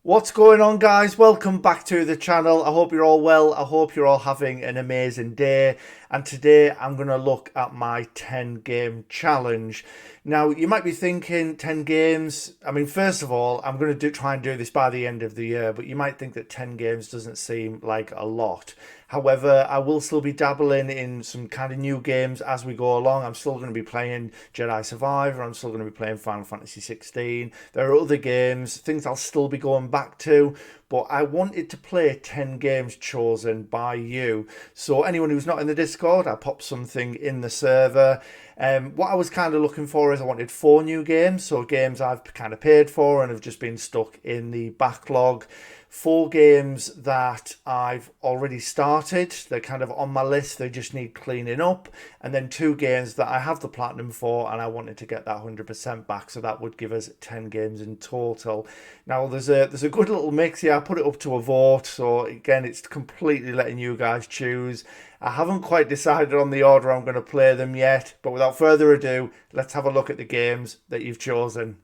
What's going on, guys? Welcome back to the channel. I hope you're all well. I hope you're all having an amazing day. And today I'm going to look at my 10 game challenge. Now, you might be thinking 10 games. I mean, first of all, I'm going to try and do this by the end of the year, but you might think that 10 games doesn't seem like a lot. However, I will still be dabbling in some kind of new games as we go along. I'm still going to be playing Jedi Survivor. I'm still going to be playing Final Fantasy 16. There are other games, things I'll still be going back to. But I wanted to play 10 games chosen by you. So anyone who's not in the Discord, I popped something in the server. What I was kind of looking for is I wanted 4 new games. So games I've kind of paid for and have just been stuck in the backlog. 4 games that I've already started. They're kind of on my list. They just need cleaning up. And then 2 games that I have the platinum for and I wanted to get that 100% back. So that would give us 10 games in total. Now there's a good little mix here. I put it up to a vote. So again, it's completely letting you guys choose. I haven't quite decided on the order I'm going to play them yet. But without further ado, let's have a look at the games that you've chosen.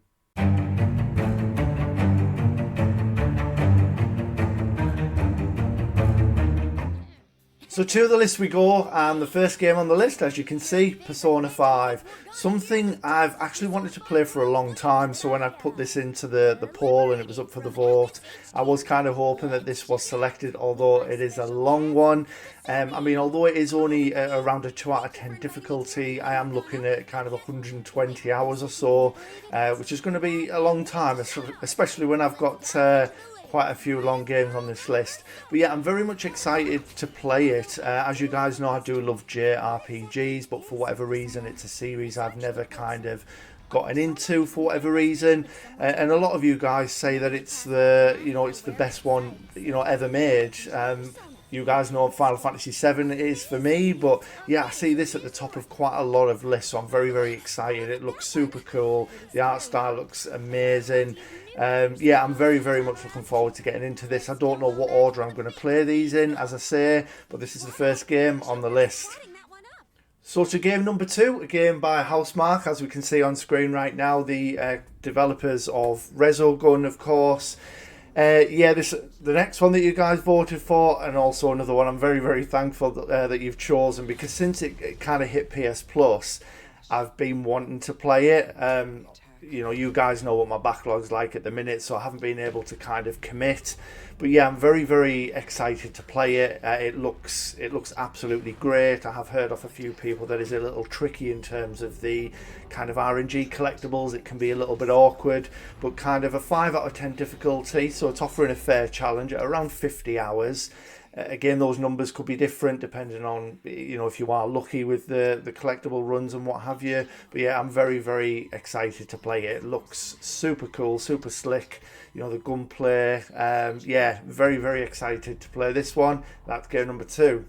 So to the list we go, and the first game on the list, as you can see, Persona 5. Something I've actually wanted to play for a long time, so when I put this into the poll and it was up for the vote, I was kind of hoping that this was selected, although it is a long one. I mean, although it is only around a 2 out of 10 difficulty, I am looking at kind of 120 hours or so, which is going to be a long time, especially when I've got quite a few long games on this list. But yeah, I'm very much excited to play it. As you guys know, I do love JRPGs, but for whatever reason it's a series I've never kind of gotten into for whatever reason, and a lot of you guys say that it's the best one ever made. You guys know Final Fantasy 7 is for me, but yeah, I see this at the top of quite a lot of lists, so I'm very, very excited. It looks super cool. The art style looks amazing. Yeah, I'm very, very much looking forward to getting into this. I don't know what order I'm going to play these in, as I say, but this is the first game on the list. So to game number 2, a game by Housemarque, as we can see on screen right now, the developers of Razzlegun, of course. Yeah, the next one that you guys voted for, and also another one I'm very, very thankful that you've chosen, because since it kind of hit PS Plus, I've been wanting to play it. You guys know what my backlog's like at the minute, so I haven't been able to kind of commit. But yeah, I'm very, very excited to play it. It looks absolutely great. I have heard off a few people that it's a little tricky in terms of the kind of RNG collectibles. It can be a little bit awkward, but kind of a 5 out of 10 difficulty, so it's offering a fair challenge at around 50 hours. Again, those numbers could be different depending on, if you are lucky with the collectible runs and what have you. But yeah, I'm very, very excited to play it. It looks super cool, super slick. The gunplay. Yeah, very, very excited to play this one. That's game number 2.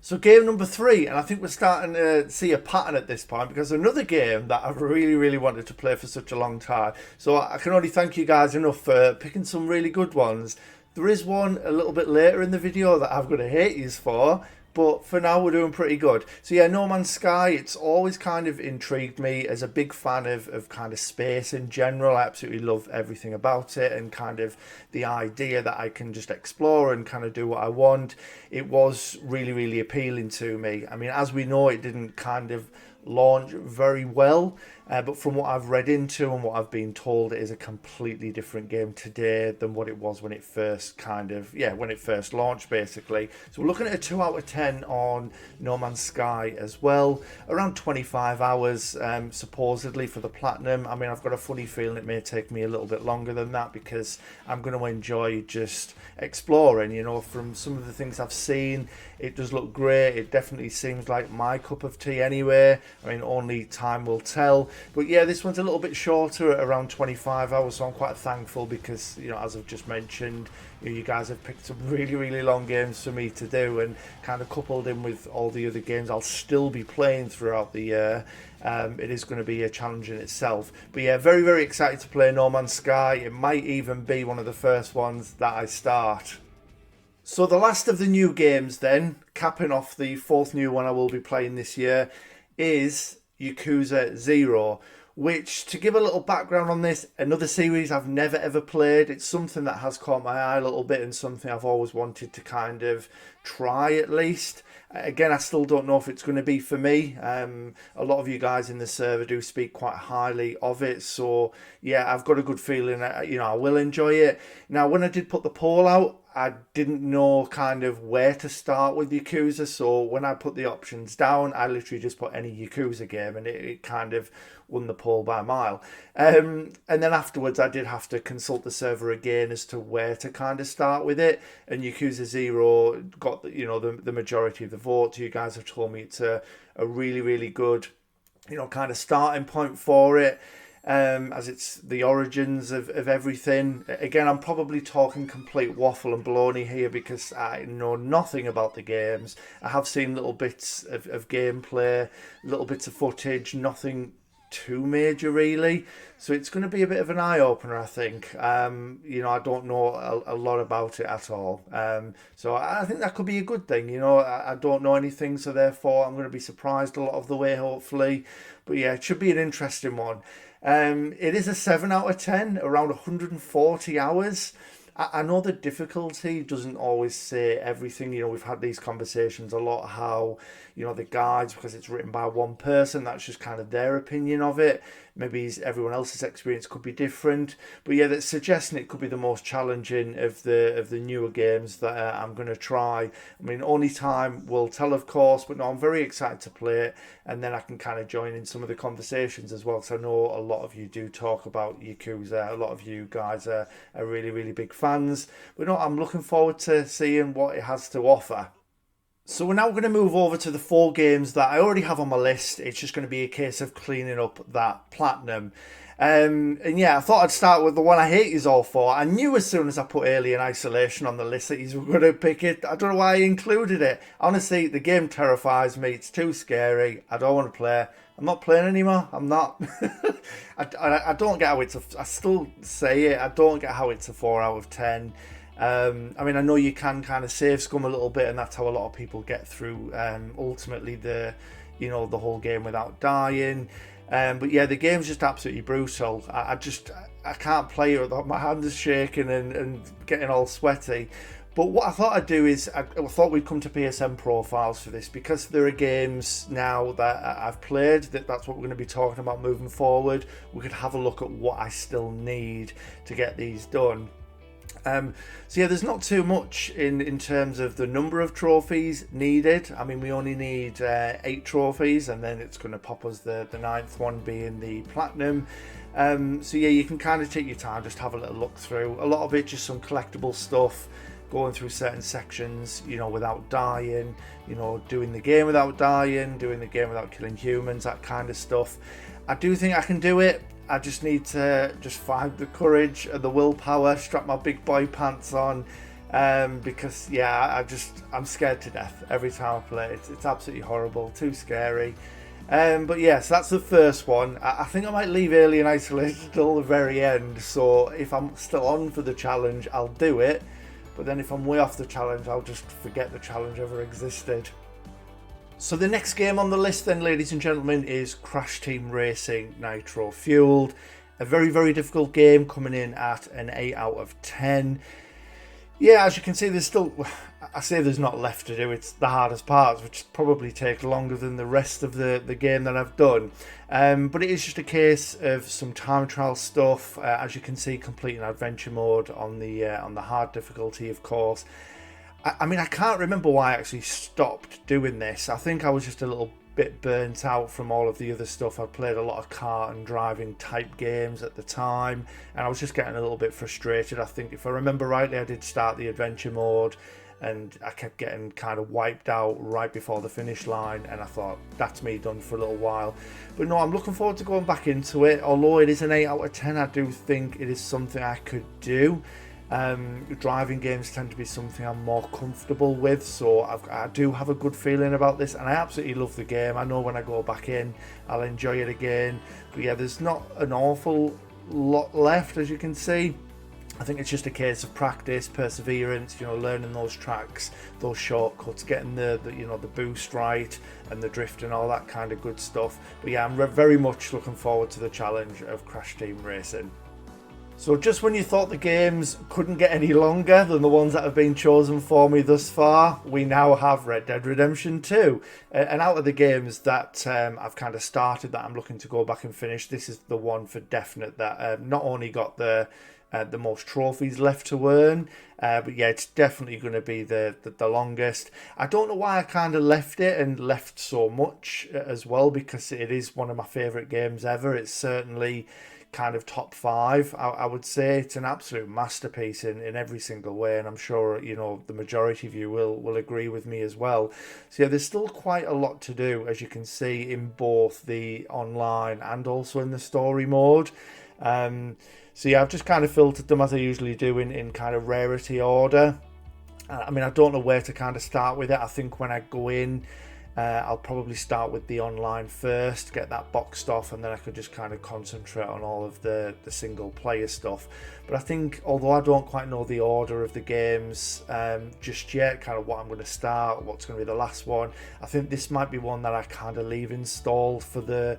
So game number 3, and I think we're starting to see a pattern at this point, because another game that I've really, really wanted to play for such a long time. So I can only thank you guys enough for picking some really good ones. There is one a little bit later in the video that I'm going to hate you for, but for now we're doing pretty good. So yeah, No Man's Sky, it's always kind of intrigued me. As a big fan of kind of space in general, I absolutely love everything about it, and kind of the idea that I can just explore and kind of do what I want. It was really, really appealing to me. I mean, as we know, it didn't kind of launch very well, but from what I've read into and what I've been told, it is a completely different game today than what it was when it first launched, basically. So we're looking at a 2 out of 10 on No Man's Sky as well, around 25 hours supposedly for the platinum. I mean, I've got a funny feeling it may take me a little bit longer than that, because I'm going to enjoy just exploring. From some of the things I've seen, it does look great. It definitely seems like my cup of tea anyway. I mean, only time will tell. But yeah, this one's a little bit shorter at around 25 hours, so I'm quite thankful, because, as I've just mentioned, you guys have picked some really, really long games for me to do, and kind of coupled in with all the other games I'll still be playing throughout the year. It is going to be a challenge in itself. But yeah, very, very excited to play No Man's Sky. It might even be one of the first ones that I start. So the last of the new games then, capping off the 4th new one I will be playing this year, is Yakuza Zero, which, to give a little background on this, another series I've never ever played. It's something that has caught my eye a little bit and something I've always wanted to kind of try at least. Again, I still don't know if it's going to be for me. A lot of you guys in the server do speak quite highly of it. So, yeah, I've got a good feeling, I will enjoy it. Now, when I did put the poll out, I didn't know kind of where to start with Yakuza. So when I put the options down, I literally just put any Yakuza game and it kind of won the poll by a mile. And then afterwards, I did have to consult the server again as to where to kind of start with it. And Yakuza Zero got the majority of the votes. You guys have told me it's a really, really good, kind of starting point for it. As it's the origins of everything. Again, I'm probably talking complete waffle and baloney here because I know nothing about the games. I have seen little bits of gameplay, little bits of footage, nothing too major really. So it's going to be a bit of an eye-opener, I think. I don't know a lot about it at all. So I think that could be a good thing. I don't know anything, so therefore I'm going to be surprised a lot of the way, hopefully. But yeah, it should be an interesting one. It is a 7 out of 10, around 140 hours. I know the difficulty doesn't always say everything. We've had these conversations a lot, how, the guides, because it's written by one person, that's just kind of their opinion of it. Maybe everyone else's experience could be different. But yeah, that's suggesting it could be the most challenging of the newer games that I'm going to try. I mean, only time will tell, of course, but no, I'm very excited to play it. And then I can kind of join in some of the conversations as well, because I know a lot of you do talk about Yakuza. A lot of you guys are really, really big fans. But no, I'm looking forward to seeing what it has to offer. So we're now going to move over to the 4 games that I already have on my list. It's just going to be a case of cleaning up that platinum. And yeah, I thought I'd start with the one I hate you all for. I knew as soon as I put Alien Isolation on the list that you were going to pick it. I don't know why I included it. Honestly, the game terrifies me. It's too scary. I don't want to play. I'm not playing anymore. I'm not. I don't get how it's I still say it. I don't get how it's a 4 out of 10. I mean, I know you can kind of save scum a little bit, and that's how a lot of people get through ultimately the whole game without dying. But yeah, the game's just absolutely brutal. I can't play it without my hands shaking and getting all sweaty. But what I thought I'd do is I thought we'd come to PSN profiles for this, because there are games now that I've played that's what we're going to be talking about moving forward. We could have a look at what I still need to get these done. So yeah, there's not too much in terms of the number of trophies needed. I mean, we only need 8 trophies, and then it's going to pop us the 9th one being the platinum. So yeah, you can kind of take your time, just have a little look through. A lot of it just some collectible stuff, going through certain sections, without dying, doing the game without dying, doing the game without killing humans, that kind of stuff. I do think I can do it. I just need to find the courage and the willpower, strap my big boy pants on, because yeah, I'm scared to death every time I play it. It's absolutely horrible, too scary. But yeah, so that's the first one. I think I might leave Alien Isolation till the very end, so if I'm still on for the challenge, I'll do it. But then if I'm way off the challenge, I'll just forget the challenge ever existed. So the next game on the list then, ladies and gentlemen, is Crash Team Racing Nitro Fueled. A very, very difficult game, coming in at an 8 out of 10. Yeah, as you can see, there's still... I say there's not left to do. It's the hardest parts, which probably take longer than the rest of the game that I've done. But it is just a case of some time trial stuff. As you can see, completing adventure mode on the hard difficulty, of course. I mean, I can't remember why I actually stopped doing this. I think I was just a little bit burnt out from all of the other stuff. I played a lot of car and driving type games at the time, and I was just getting a little bit frustrated. I think, if I remember rightly, I did start the adventure mode, and I kept getting kind of wiped out right before the finish line, and I thought, that's me done for a little while. But no, I'm looking forward to going back into it. Although it is an 8 out of 10, I do think it is something I could do. Driving games tend to be something I'm more comfortable with, so I do have a good feeling about this, and I absolutely love the game. I know when I go back in, I'll enjoy it again. But yeah, there's not an awful lot left, as you can see. I think it's just a case of practice, perseverance, you know, learning those tracks, those shortcuts, getting the you know, the boost right and the drift and all that kind of good stuff. But yeah, I'm very much looking forward to the challenge of Crash Team Racing. So just when you thought the games couldn't get any longer than the ones that have been chosen for me thus far, we now have Red Dead Redemption 2. And out of the games that I've kind of started that I'm looking to go back and finish, this is the one for definite that not only got the most trophies left to earn, but yeah, it's definitely going to be the longest. I don't know why I kind of left it and left so much as well, because it is one of my favourite games ever. It's certainly kind of top 5. I would say it's an absolute masterpiece in every single way, and I'm sure, you know, the majority of you will agree with me as well. So yeah, there's still quite a lot to do, as you can see, in both the online and also in the story mode. So yeah, I've just kind of filtered them as I usually do in kind of rarity order. I mean, I don't know where to kind of start with it. I think when I go in, I'll probably start with the online first, get that boxed off, and then I could just kind of concentrate on all of the single player stuff. But I think, although I don't quite know the order of the games just yet, kind of what I'm going to start, what's going to be the last one, I think this might be one that I kind of leave installed for the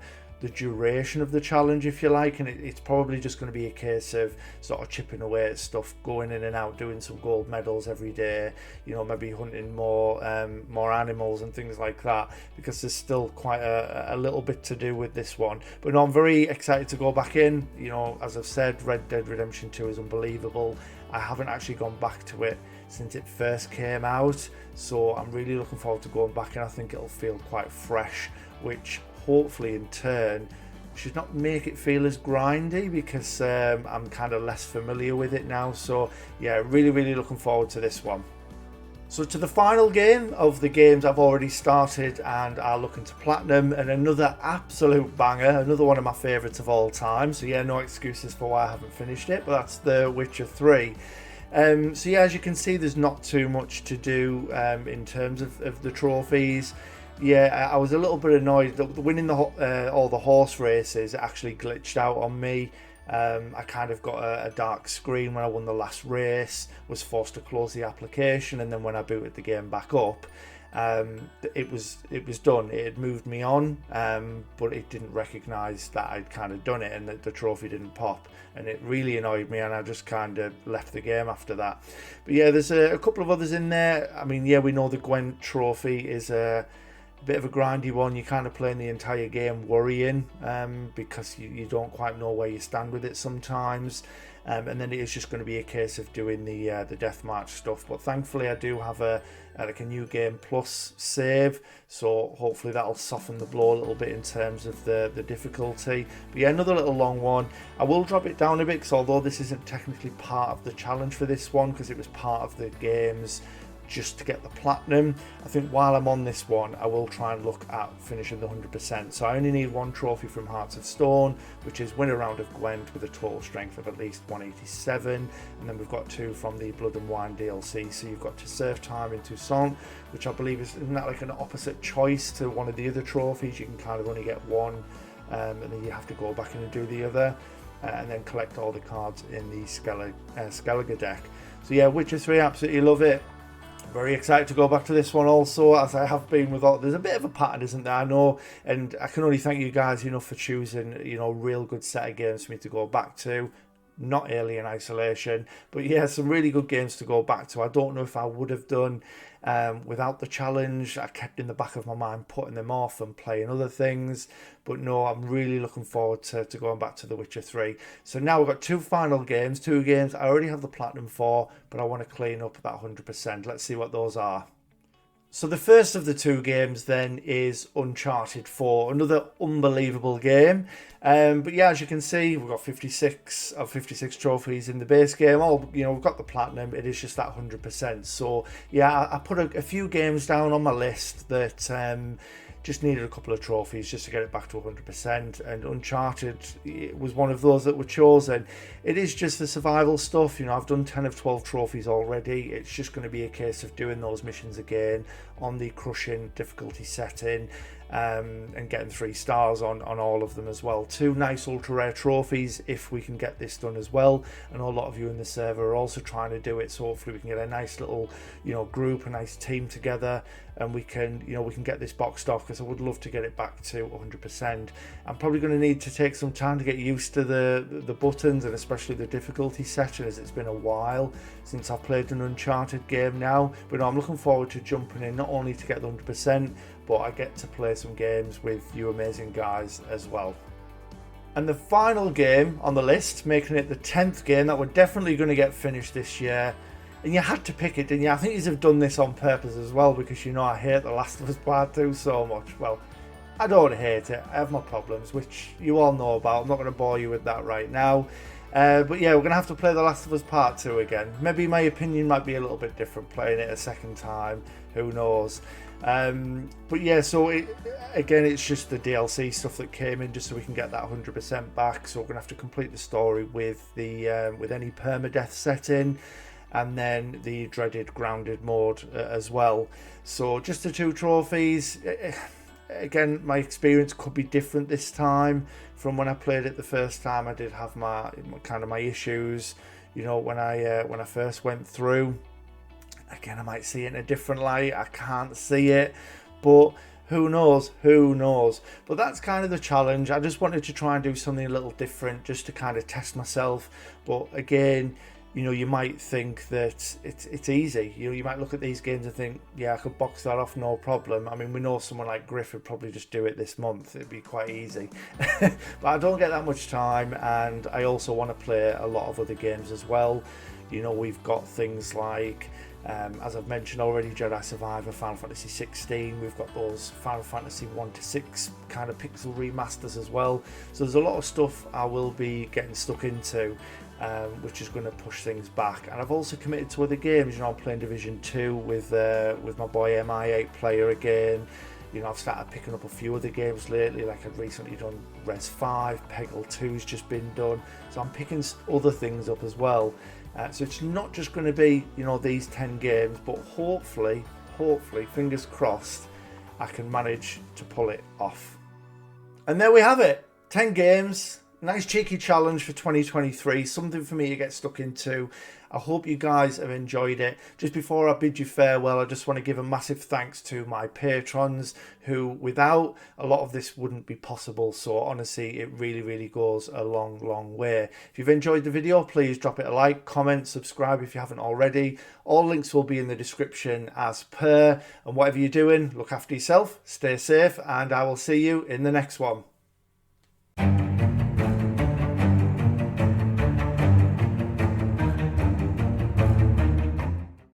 duration of the challenge, if you like, and it's probably just going to be a case of sort of chipping away at stuff, going in and out, doing some gold medals every day, you know, maybe hunting more animals and things like that, because there's still quite a little bit to do with this one. But no, I'm very excited to go back in. You know, as I've said, Red Dead Redemption 2 is unbelievable. I haven't actually gone back to it since it first came out, so I'm really looking forward to going back, and I think it'll feel quite fresh, which hopefully in turn should not make it feel as grindy, because I'm kind of less familiar with it now. So yeah, really looking forward to this one. So to the final game of the games I've already started and are looking to platinum, and another absolute banger, another one of my favourites of all time. So yeah, no excuses for why I haven't finished it, but that's The Witcher 3. So yeah, as you can see, there's not too much to do in terms of the trophies. Yeah, I was a little bit annoyed that winning all the horse races actually glitched out on me. I kind of got a dark screen when I won the last race, was forced to close the application, and then when I booted the game back up, it was done. It had moved me on, but it didn't recognise that I'd kind of done it, and that the trophy didn't pop, and it really annoyed me, and I just kind of left the game after that. But yeah, there's a couple of others in there. I mean, yeah, we know the Gwent trophy is a bit of a grindy one. You're kind of playing the entire game worrying because you don't quite know where you stand with it sometimes, and then it is just going to be a case of doing the deathmatch stuff. But thankfully I do have a new game plus save, so hopefully that'll soften the blow a little bit in terms of the difficulty. But yeah, another little long one. I will drop it down a bit, because although this isn't technically part of the challenge for this one, because it was part of the games just to get the platinum, I think while I'm on this one, I will try and look at finishing the 100%. So I only need one trophy from Hearts of Stone, which is win a round of Gwent with a total strength of at least 187, and then we've got 2 from the Blood and Wine DLC. So you've got to serve time in Toussaint, which I believe isn't that like an opposite choice to one of the other trophies? You can kind of only get one, and then you have to go back in and do the other, and then collect all the cards in the Skellige deck. So yeah, Witcher 3, absolutely love it. Very excited to go back to this one also, as I have been with all. There's a bit of a pattern, isn't there? I know, and I can only thank you guys, you know, for choosing, you know, real good set of games for me to go back to. Not Alien Isolation, but yeah, some really good games to go back to. I don't know if I would have done without the challenge. I kept in the back of my mind putting them off and playing other things, but no, I'm really looking forward to going back to The Witcher 3. So now we've got 2 final games, 2 games I already have the platinum for, but I want to clean up that 100%. Let's see what those are. So the first of the 2 games then is Uncharted 4, another unbelievable game. But yeah, as you can see, we've got 56 of 56 trophies in the base game. All, you know, we've got the platinum. It is just that 100%. So yeah, I put a few games down on my list that just needed a couple of trophies just to get it back to 100%, and Uncharted was one of those that were chosen. It is just the survival stuff, you know. I've done 10 of 12 trophies already. It's just going to be a case of doing those missions again on the crushing difficulty setting, and getting 3 stars on all of them as well. 2 nice ultra rare trophies if we can get this done as well. I know a lot of you in the server are also trying to do it, so hopefully we can get a nice little, you know, group, a nice team together, and we can, you know, we can get this boxed off, because I would love to get it back to 100%. I'm probably going to need to take some time to get used to the buttons, and especially the difficulty setting, as it's been a while since I've played an Uncharted game now. But no, I'm looking forward to jumping in, not only to get the 100%, but I get to play some games with you amazing guys as well. And the final game on the list, making it the 10th game that we're definitely going to get finished this year. And you had to pick it, didn't you? I think you've done this on purpose as well, because you know I hate The Last of Us Part 2 so much. Well, I don't hate it. I have my problems, which you all know about. I'm not going to bore you with that right now. But yeah, we're going to have to play The Last of Us Part 2 again. Maybe my opinion might be a little bit different playing it a second time. Who knows? But yeah, so again, it's just the DLC stuff that came in just so we can get that 100% back. So we're going to have to complete the story with any permadeath setting, and then the dreaded grounded mode as well. So just the 2 trophies. Again, my experience could be different this time from when I played it the first time. I did have my issues, you know, when I first went through. Again, I might see it in a different light. I can't see it, but who knows? Who knows? But that's kind of the challenge. I just wanted to try and do something a little different, just to kind of test myself. But again, you know, you might think that it's easy. You know, you might look at these games and think, yeah, I could box that off, no problem. I mean, we know someone like Griff would probably just do it this month. It'd be quite easy. But I don't get that much time, and I also want to play a lot of other games as well. You know, we've got things like, as I've mentioned already, Jedi Survivor, Final Fantasy 16. We've got those Final Fantasy 1 to 6 kind of pixel remasters as well. So there's a lot of stuff I will be getting stuck into, which is going to push things back. And I've also committed to other games. You know, I'm playing Division 2 with my boy MI8 player again. You know, I've started picking up a few other games lately, like I've recently done Res 5, Peggle 2's just been done. So I'm picking other things up as well. So it's not just going to be, you know, these 10 games, but hopefully, fingers crossed, I can manage to pull it off. And there we have it, 10 games. Nice cheeky challenge for 2023, something for me to get stuck into. I hope you guys have enjoyed it. Just before I bid you farewell, I just want to give a massive thanks to my patrons, who without a lot of this wouldn't be possible. So honestly, it really goes a long way. If you've enjoyed the video, please drop it a like, comment, subscribe if you haven't already. All links will be in the description as per. And whatever you're doing, look after yourself, stay safe, and I will see you in the next one.